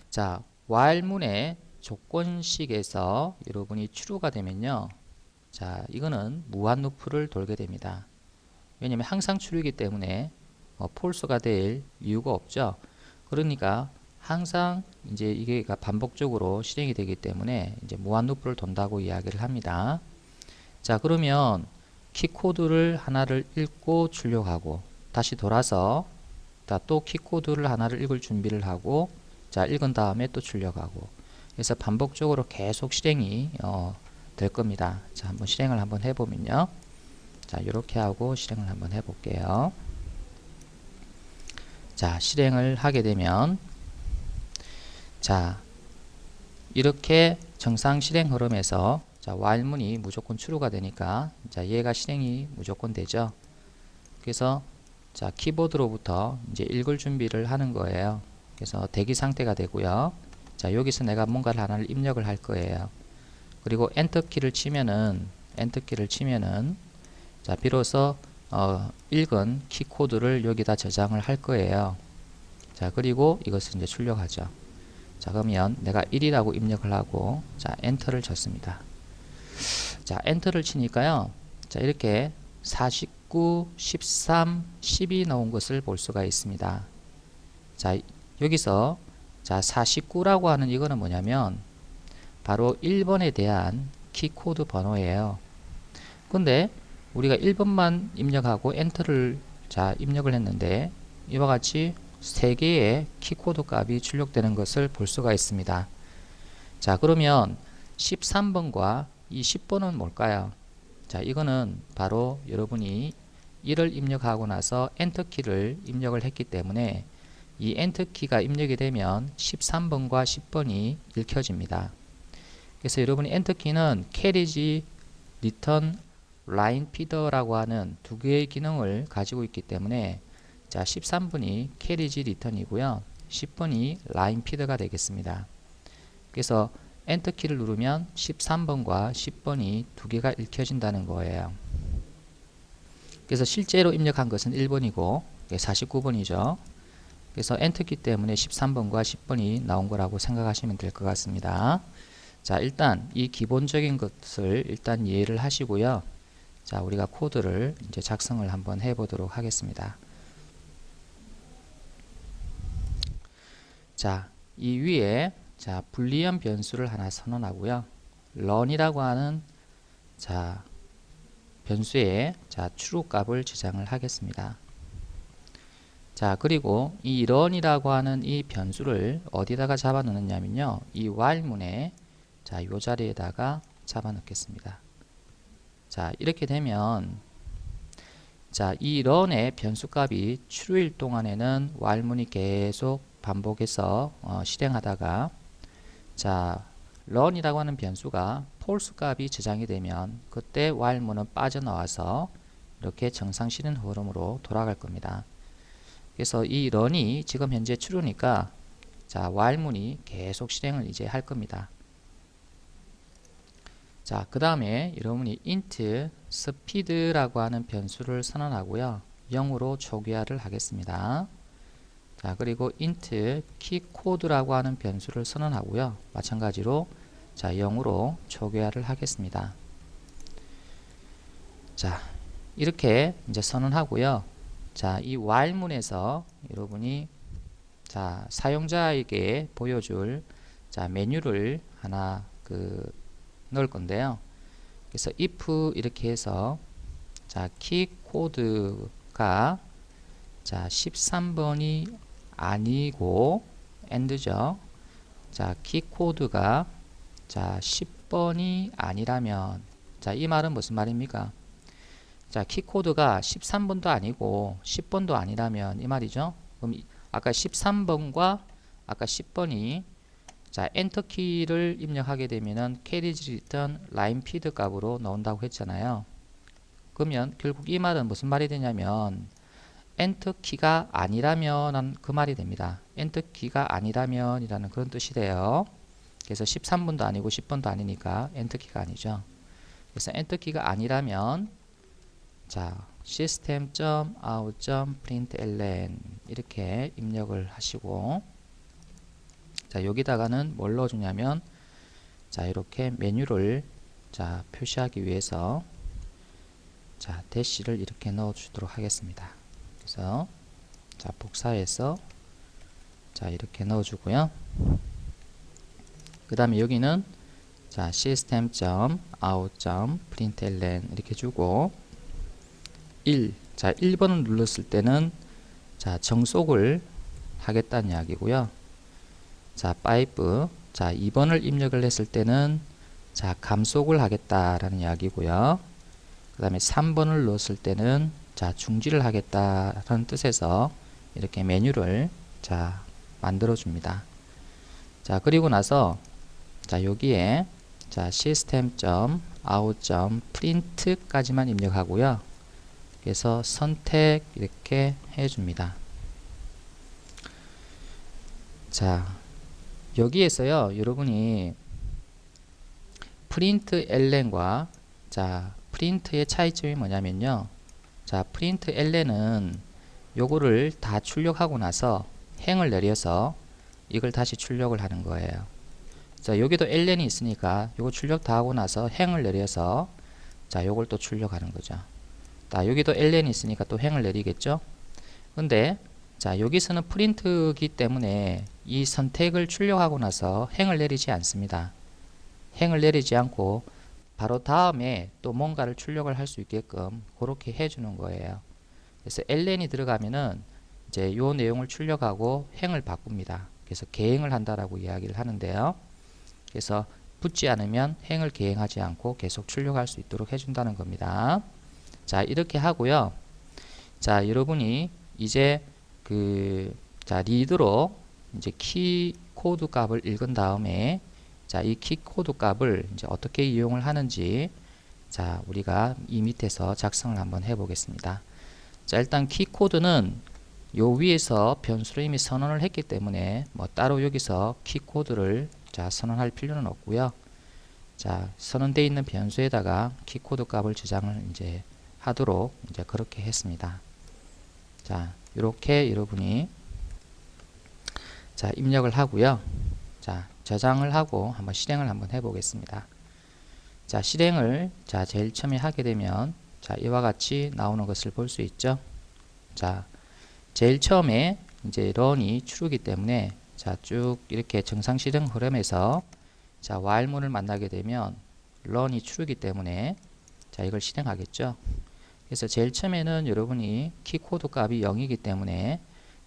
자, while문의 조건식에서 여러분이 true가 되면요. 자, 이거는 무한 루프를 돌게 됩니다. 왜냐면 항상 true이기 때문에 false가 될 이유가 없죠. 그러니까 항상 이제 이게 반복적으로 실행이 되기 때문에 이제 무한 루프를 돈다고 이야기를 합니다. 자, 그러면 키코드를 하나를 읽고 출력하고 다시 돌아서 또 키코드를 하나를 읽을 준비를 하고 자, 읽은 다음에 또 출력하고 그래서 반복적으로 계속 실행이 될 겁니다. 자, 한번 실행을 한번 해보면요. 자, 이렇게 하고 실행을 한번 해볼게요. 자, 실행을 하게 되면 자, 이렇게 정상 실행 흐름에서 자, while문이 무조건 true가 되니까 자, 얘가 실행이 무조건 되죠. 그래서 자, 키보드로부터 이제 읽을 준비를 하는 거예요. 그래서 대기 상태가 되고요. 자, 여기서 내가 뭔가를 하나를 입력을 할 거예요. 그리고 엔터 키를 치면은 자, 비로소 읽은 키 코드를 여기다 저장을 할 거예요. 자, 그리고 이것을 이제 출력하죠. 자, 그러면 내가 1이라고 입력을 하고 자, 엔터를 쳤습니다. 자, 엔터를 치니까요. 자, 이렇게 49, 13, 10이 나온 것을 볼 수가 있습니다. 자, 여기서 자, 49라고 하는 이거는 뭐냐면 바로 1번에 대한 키코드 번호예요. 근데 우리가 1번만 입력하고 엔터를 자, 입력을 했는데 이와 같이 3개의 키코드 값이 출력되는 것을 볼 수가 있습니다. 자, 그러면 13번과 이 10번은 뭘까요? 자, 이거는 바로 여러분이 1을 입력하고 나서 엔터키를 입력을 했기 때문에 이 엔터키가 입력이 되면 13번과 10번이 읽혀집니다. 그래서 여러분이 엔터키는 carriage, return, line feeder라고 하는 두 개의 기능을 가지고 있기 때문에 자, 13번이 carriage return이고요. 10번이 line feeder가 되겠습니다. 그래서 엔터키를 누르면 13번과 10번이 두 개가 읽혀진다는 거예요. 그래서 실제로 입력한 것은 1번이고 49번이죠. 그래서 엔터키 때문에 13번과 10번이 나온 거라고 생각하시면 될 것 같습니다. 자, 일단 이 기본적인 것을 일단 이해를 하시고요. 자, 우리가 코드를 이제 작성을 한번 해 보도록 하겠습니다. 자, 이 위에 자, 불리한 변수를 하나 선언하고요. run이라고 하는 자, 변수에 자, true 값을 저장을 하겠습니다. 자, 그리고 이 run이라고 하는 이 변수를 어디다가 잡아 넣느냐면요. 이 while문에 자, 요 자리에다가 잡아 넣겠습니다. 자, 이렇게 되면 자, 이 run의 변수 값이 true일 동안에는 while문이 계속 반복해서 실행하다가 자, run이라고 하는 변수가 false 값이 저장이 되면 그때 while문은 빠져나와서 이렇게 정상 실행 흐름으로 돌아갈 겁니다. 그래서 이 run이 지금 현재 true니까 자, while문이 계속 실행을 이제 할 겁니다. 자, 그 다음에 여러분이 int speed라고 하는 변수를 선언하고요. 0으로 초기화를 하겠습니다. 자, 그리고 int keycode라고 하는 변수를 선언하고요. 마찬가지로 자, 0으로 초기화를 하겠습니다. 자, 이렇게 이제 선언하고요. 자, 이 while문에서 여러분이 자, 사용자에게 보여줄 자, 메뉴를 하나 넣을 건데요. 그래서 if 이렇게 해서 자, keycode가 자, 13번이 아니고 and죠. 자, keycode가 자, 10번이 아니라면 자, 이 말은 무슨 말입니까? 자, keycode가 13번도 아니고 10번도 아니라면 이 말이죠. 그럼 아까 13번과 아까 10번이 자, 엔터 키를 입력하게 되면은 carriage return line feed 값으로 나온다고 했잖아요. 그러면 결국 이 말은 무슨 말이 되냐면 엔터 키가 아니라면 그 말이 됩니다. 엔터 키가 아니라면 이라는 그런 뜻이 돼요. 그래서 13번도 아니고 10번도 아니니까 엔터 키가 아니죠. 그래서 엔터 키가 아니라면 자, system.out.println 이렇게 입력을 하시고 자, 여기다가는 뭘 넣어주냐면 자, 이렇게 메뉴를 자, 표시하기 위해서 자, 대시를 이렇게 넣어주도록 하겠습니다. 그래서 자, 복사해서 자, 이렇게 넣어주고요. 그 다음에 여기는 자, system.out.println 이렇게 주고 1, 자, 1번을 눌렀을 때는 자, 정속을 하겠다는 이야기고요. 자, 5, 자, 2번을 입력을 했을 때는 자, 감속을 하겠다라는 이야기고요. 그 그 다음에 3번을 넣었을 때는 자 중지를 하겠다라는 뜻에서 이렇게 메뉴를 자 만들어 줍니다. 자 그리고 나서 자 여기에 자 system.out.print까지만 입력하고요. 그래서 선택 이렇게 해줍니다. 자 여기에서요 여러분이 프린트 ln과 자 프린트의 차이점이 뭐냐면요. 자 프린트 ln은 요거를 다 출력하고 나서 행을 내려서 이걸 다시 출력을 하는 거예요. 자 여기도 ln이 있으니까 요거 출력 다 하고 나서 행을 내려서 자 요걸 또 출력하는 거죠. 자 여기도 ln이 있으니까 또 행을 내리겠죠. 근데 자 여기서는 프린트기 때문에 이 선택을 출력하고 나서 행을 내리지 않습니다. 행을 내리지 않고 바로 다음에 또 뭔가를 출력을 할 수 있게끔 그렇게 해주는 거예요. 그래서 ln이 들어가면은 이제 요 내용을 출력하고 행을 바꿉니다. 그래서 개행을 한다라고 이야기를 하는데요. 그래서 붙지 않으면 행을 개행하지 않고 계속 출력할 수 있도록 해준다는 겁니다. 자 이렇게 하고요. 자 여러분이 이제 자 리드로 이제 키 코드 값을 읽은 다음에 자 이 키 코드 값을 이제 어떻게 이용을 하는지 자 우리가 이 밑에서 작성을 한번 해 보겠습니다. 자 일단 키 코드는 요 위에서 변수로 이미 선언을 했기 때문에 뭐 따로 여기서 키 코드를 자 선언할 필요는 없고요. 자 선언되어 있는 변수에다가 키 코드 값을 저장을 이제 하도록 이제 그렇게 했습니다. 자 이렇게 여러분이 자 입력을 하고요. 자 저장을 하고 한번 실행을 한번 해 보겠습니다. 자 실행을 자 제일 처음에 하게 되면 자 이와 같이 나오는 것을 볼 수 있죠. 자 제일 처음에 이제 run이 true이기 때문에 자 쭉 이렇게 정상 실행 흐름에서 자 while문을 만나게 되면 run이 true이기 때문에 자 이걸 실행하겠죠. 그래서 제일 처음에는 여러분이 키 코드 값이 0이기 때문에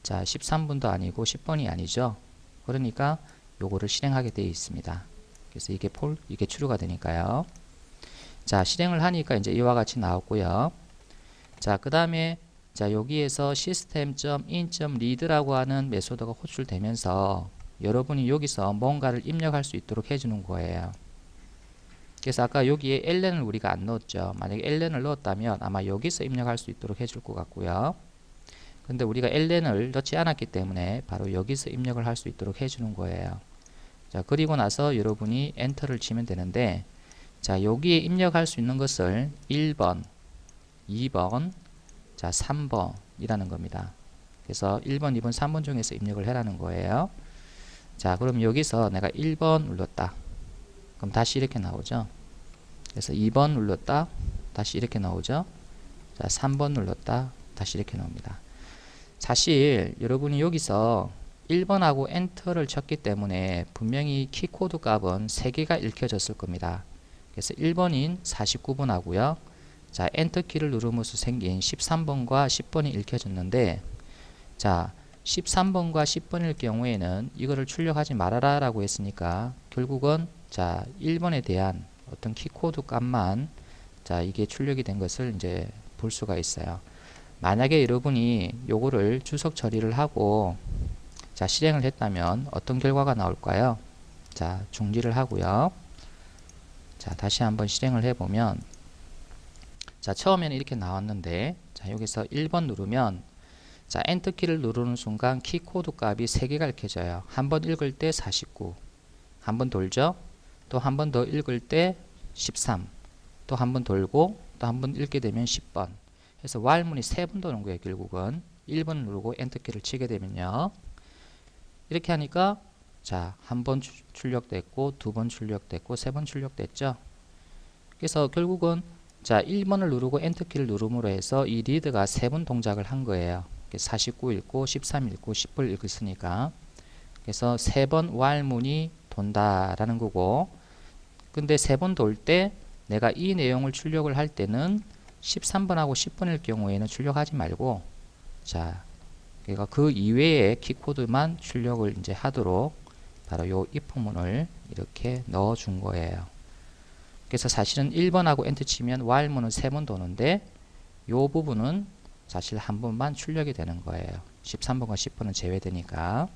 자 13번도 아니고 10번이 아니죠. 그러니까 요거를 실행하게 되어 있습니다. 그래서 이게 이게 true가 되니까요. 자 실행을 하니까 이제 이와 같이 나왔고요. 자 그 다음에 자 여기에서 system.in.read라고 하는 메소드가 호출되면서 여러분이 여기서 뭔가를 입력할 수 있도록 해주는 거예요. 그래서 아까 여기에 ln을 우리가 안 넣었죠. 만약에 ln을 넣었다면 아마 여기서 입력할 수 있도록 해줄 것 같고요. 근데 우리가 ln을 넣지 않았기 때문에 바로 여기서 입력을 할 수 있도록 해주는 거예요. 자 그리고 나서 여러분이 엔터를 치면 되는데 자 여기에 입력할 수 있는 것을 1번, 2번, 자 3번 이라는 겁니다. 그래서 1번, 2번, 3번 중에서 입력을 해라는 거예요. 자 그럼 여기서 내가 1번 눌렀다. 그럼 다시 이렇게 나오죠. 그래서 2번 눌렀다. 다시 이렇게 나오죠. 자 3번 눌렀다. 다시 이렇게 나옵니다. 사실 여러분이 여기서 1번하고 엔터를 쳤기 때문에 분명히 키 코드 값은 3개가 읽혀졌을 겁니다. 그래서 1번인 49번 하고요. 자 엔터 키를 누르면서 생긴 13번과 10번이 읽혀졌는데 자 13번과 10번일 경우에는 이거를 출력하지 말아라 라고 했으니까 결국은 자 1번에 대한 어떤 키 코드 값만 자 이게 출력이 된 것을 이제 볼 수가 있어요. 만약에 여러분이 요거를 주석 처리를 하고 자 실행을 했다면 어떤 결과가 나올까요? 자 중지를 하고요. 자 다시 한번 실행을 해보면 자 처음에는 이렇게 나왔는데 자 여기서 1번 누르면 자 엔터 키를 누르는 순간 키 코드 값이 3개가 읽혀져요. 한 번 읽을 때 49, 한 번 돌죠. 또 한 번 더 읽을 때 13, 또 한 번 돌고 또 한 번 읽게 되면 10번. 그래서 while문이 3번 도는 거예요. 결국은 1번 누르고 엔터 키를 치게 되면요. 이렇게 하니까 자 한 번 출력됐고 2번 출력됐고 3번 출력됐죠. 그래서 결국은 자 1번을 누르고 엔터 키를 누름으로 해서 이 리드가 3번 동작을 한 거예요. 49 읽고 13 읽고 10을 읽었으니까. 그래서 3번 while문이 돈다라는 거고, 근데 3번 돌 때 내가 이 내용을 출력을 할 때는 13번하고 10번일 경우에는 출력하지 말고 자 그러니까 그 이외의 키코드만 출력을 이제 하도록 바로 요 if문을 이렇게 넣어 준 거예요. 그래서 사실은 1번하고 엔터 치면 while문은 3번 도는데 요 부분은 사실 한 번만 출력이 되는 거예요. 13번과 10번은 제외되니까.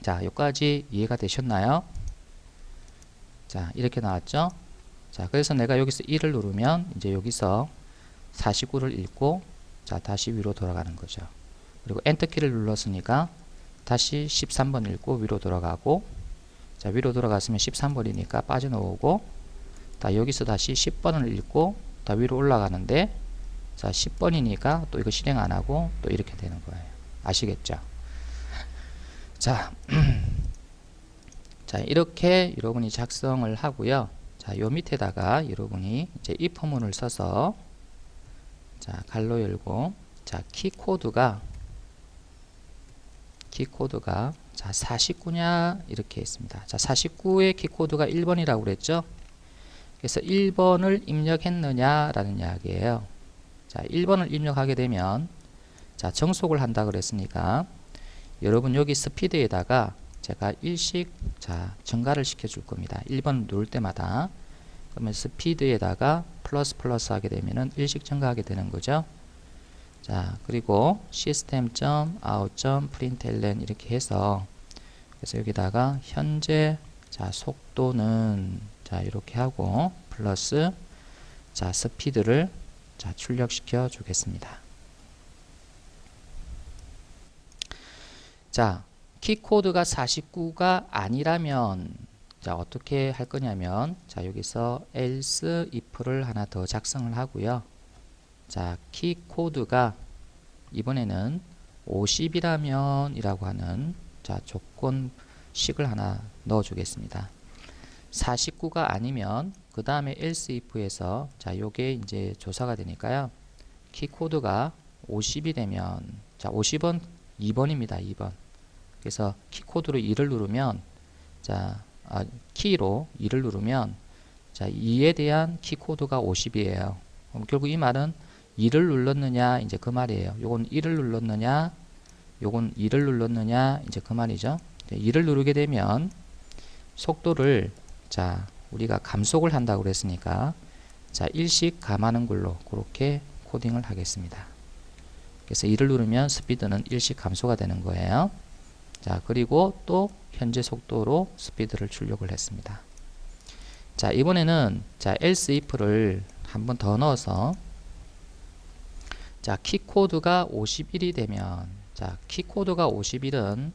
자, 여기까지 이해가 되셨나요? 자, 이렇게 나왔죠? 자, 그래서 내가 여기서 1을 누르면 이제 여기서 49를 읽고 자, 다시 위로 돌아가는 거죠. 그리고 엔터키를 눌렀으니까 다시 13번 읽고 위로 돌아가고, 자, 위로 돌아갔으면 13번이니까 빠져나오고, 자, 여기서 다시 10번을 읽고 다 위로 올라가는데, 자, 10번이니까 또 이거 실행 안 하고 또 이렇게 되는 거예요. 아시겠죠? 자, 자, 이렇게 여러분이 작성을 하고요. 자, 요 밑에다가 여러분이 이제 if문을 써서, 자, 갈로 열고, 자, 키코드가 자, 49냐 이렇게 있습니다. 자, 49의 키코드가 1번이라고 그랬죠? 그래서 1번을 입력했느냐 라는 이야기예요. 자, 1번을 입력하게 되면, 자, 정속을 한다 그랬으니까 여러분 여기 스피드에다가 제가 일씩 자, 증가를 시켜 줄 겁니다. 1번 누를 때마다. 그러면 스피드에다가 플러스 하게 되면은 일씩 증가하게 되는 거죠. 자, 그리고 system.out.println 이렇게 해서, 그래서 여기다가 현재 자, 속도는 자, 이렇게 하고 플러스 자, 스피드를 자, 출력시켜 주겠습니다. 자, 키코드가 49가 아니라면 자, 어떻게 할 거냐면, 자, 여기서 else if를 하나 더 작성을 하고요. 자, 키코드가 이번에는 50이라면 이라고 하는 자, 조건식을 하나 넣어 주겠습니다. 49가 아니면 그 다음에 else if에서 자, 요게 이제 조사가 되니까요. 키코드가 50이 되면, 자, 50은 2번입니다. 2번. 그래서 키코드로 2를 누르면, 자, 키로 2를 누르면, 자, 2에 대한 키코드가 50이에요. 결국 이 말은 2를 눌렀느냐 이제 그 말이에요. 요건 1을 눌렀느냐, 요건 2를 눌렀느냐 이제 그 말이죠. 2를 누르게 되면 속도를 자, 우리가 감속을 한다고 그랬으니까 자, 일씩 감하는 걸로 그렇게 코딩을 하겠습니다. 그래서 2를 누르면 스피드는 일씩 감소가 되는 거예요. 자, 그리고 또 현재 속도로 스피드를 출력을 했습니다. 자, 이번에는 자, else if를 한 번 더 넣어서, 자, 키코드가 51이 되면, 자, 키코드가 51은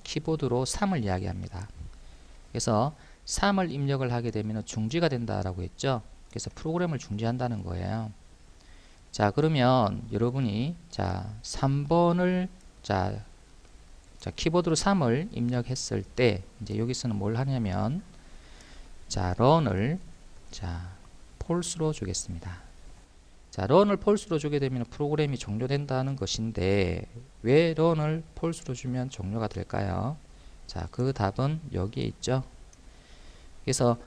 키보드로 3을 이야기합니다. 그래서 3을 입력을 하게 되면 중지가 된다라고 했죠. 그래서 프로그램을 중지한다는 거예요. 자, 그러면 여러분이 자, 3번을 자, 키보드로 3을 입력했을 때 이제 여기서는 뭘 하냐면, 자, run을 자, false로 주겠습니다. 자, run을 false로 주게 되면 프로그램이 종료된다는 것인데, 왜 run을 false로 주면 종료가 될까요? 자, 그 답은 여기에 있죠. 그래서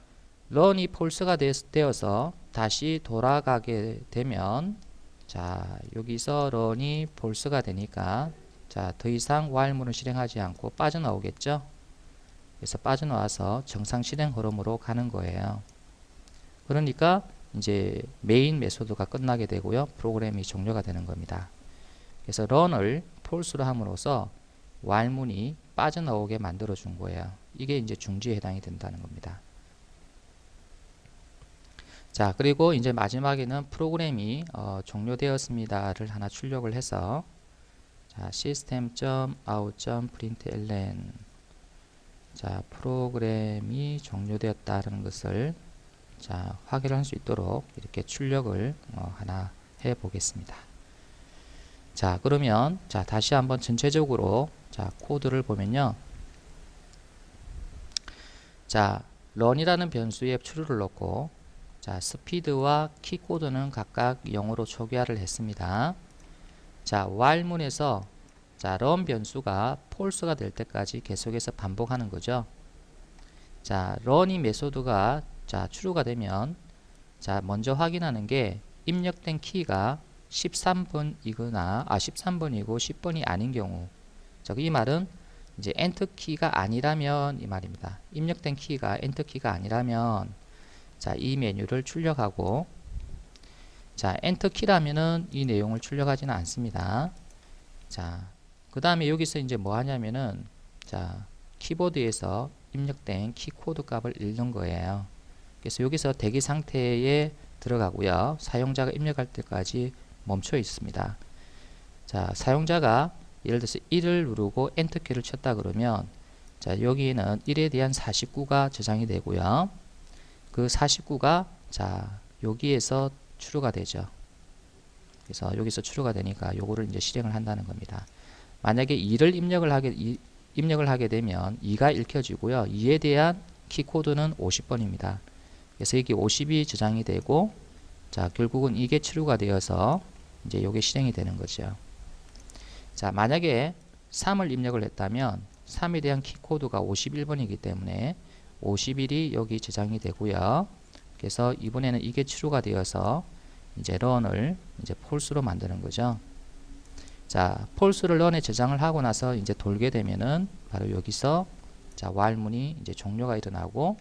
run이 false가 되어서 다시 돌아가게 되면, 자, 여기서 run이 false가 되니까 자, 더 이상 while문을 실행하지 않고 빠져나오겠죠. 그래서 빠져나와서 정상 실행 흐름으로 가는 거예요. 그러니까 이제 메인 메소드가 끝나게 되고요. 프로그램이 종료가 되는 겁니다. 그래서 run을 false로 함으로써 while문이 빠져나오게 만들어 준 거예요. 이게 이제 중지에 해당이 된다는 겁니다. 자, 그리고 이제 마지막에는 프로그램이 종료되었습니다를 하나 출력을 해서, 자, system.out.println 자, 프로그램이 종료되었다는 것을 자, 확인할 수 있도록 이렇게 출력을 하나 해 보겠습니다. 자, 그러면 자, 다시 한번 전체적으로 자, 코드를 보면요. 자, run이라는 변수에 true를 넣고, 자, 스피드와 키코드는 각각 0으로 초기화를 했습니다. 자, while문에서 자, run 변수가 false가 될 때까지 계속해서 반복하는 거죠. 자, run이 메소드가 자, true가 되면, 자, 먼저 확인하는 게 입력된 키가 13번이거나 13번이고 10번이 아닌 경우. 자, 이 말은 이제 엔터 키가 아니라면 이 말입니다. 입력된 키가 엔터 키가 아니라면, 자, 이 메뉴를 출력하고, 자, 엔터 키라면은 이 내용을 출력하지는 않습니다. 자, 그 다음에 여기서 이제 뭐 하냐면은, 자, 키보드에서 입력된 키코드 값을 읽는 거예요. 그래서 여기서 대기 상태에 들어가고요. 사용자가 입력할 때까지 멈춰 있습니다. 자, 사용자가 예를 들어서 1을 누르고 엔터 키를 쳤다 그러면, 자, 여기에는 1에 대한 49가 저장이 되고요. 그 49가 자, 여기에서 추루가 되죠. 그래서 여기서 추루가 되니까 요거를 이제 실행을 한다는 겁니다. 만약에 2를 입력을 하게 되면 2가 읽혀지고요. 2에 대한 키코드는 50번입니다. 그래서 여기 50이 저장이 되고, 자, 결국은 이게 추루가 되어서 이제 요게 실행이 되는 거죠. 자, 만약에 3을 입력을 했다면 3에 대한 키코드가 51번이기 때문에 51이 여기 저장이 되고요. 그래서 이번에는 이게 추루가 되어서 이제 런을 이제 폴스로 만드는 거죠. 자, 폴스를 런에 저장을 하고 나서 이제 돌게 되면은 바로 여기서 자, while문이 이제 종료가 일어나고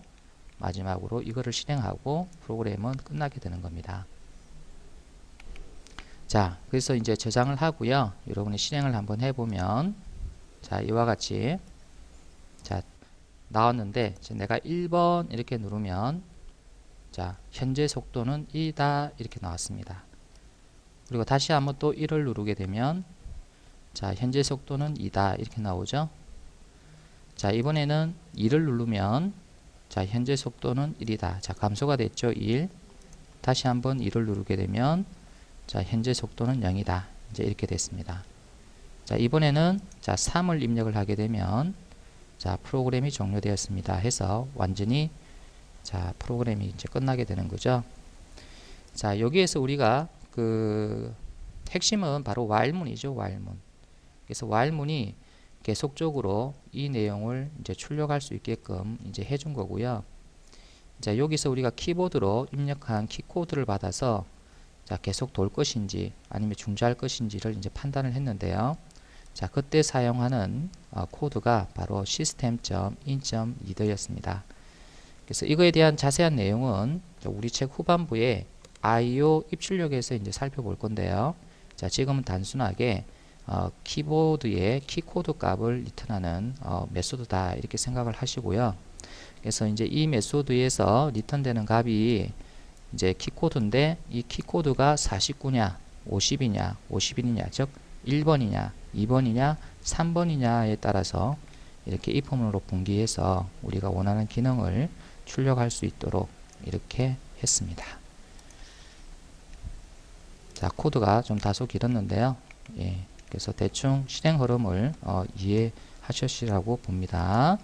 마지막으로 이거를 실행하고 프로그램은 끝나게 되는 겁니다. 자, 그래서 이제 저장을 하고요. 여러분이 실행을 한번 해보면 자, 이와 같이 자, 나왔는데 내가 1번 이렇게 누르면 자, 현재 속도는 1이다 이렇게 나왔습니다. 그리고 다시 한번 또 1을 누르게 되면 자, 현재 속도는 2다 이렇게 나오죠. 자, 이번에는 2를 누르면 자, 현재 속도는 1이다. 자, 감소가 됐죠. 1. 다시 한번 2를 누르게 되면 자, 현재 속도는 0이다. 이제 이렇게 됐습니다. 자, 이번에는 자, 3을 입력을 하게 되면 자, 프로그램이 종료되었습니다. 해서 완전히 자, 프로그램이 이제 끝나게 되는 거죠. 자, 여기에서 우리가 그 핵심은 바로 while문이죠. while문. 그래서 while문이 계속적으로 이 내용을 이제 출력할 수 있게끔 이제 해준 거고요. 자, 여기서 우리가 키보드로 입력한 키코드를 받아서 자, 계속 돌 것인지 아니면 중지할 것인지를 이제 판단을 했는데요. 자, 그때 사용하는 코드가 바로 system.in.reader였습니다. 그래서 이거에 대한 자세한 내용은 우리 책 후반부에 IO 입출력에서 이제 살펴볼 건데요. 자, 지금은 단순하게 키보드의 키코드 값을 리턴하는 메소드다 이렇게 생각을 하시고요. 그래서 이제 이 메소드에서 리턴되는 값이 이제 키코드인데 이 키코드가 49냐, 50이냐, 51이냐, 즉 1번이냐, 2번이냐, 3번이냐에 따라서 이렇게 if문으로 분기해서 우리가 원하는 기능을 출력할 수 있도록 이렇게 했습니다. 자, 코드가 좀 다소 길었는데요. 예, 그래서 대충 실행 흐름을 이해하셨으리라고 봅니다.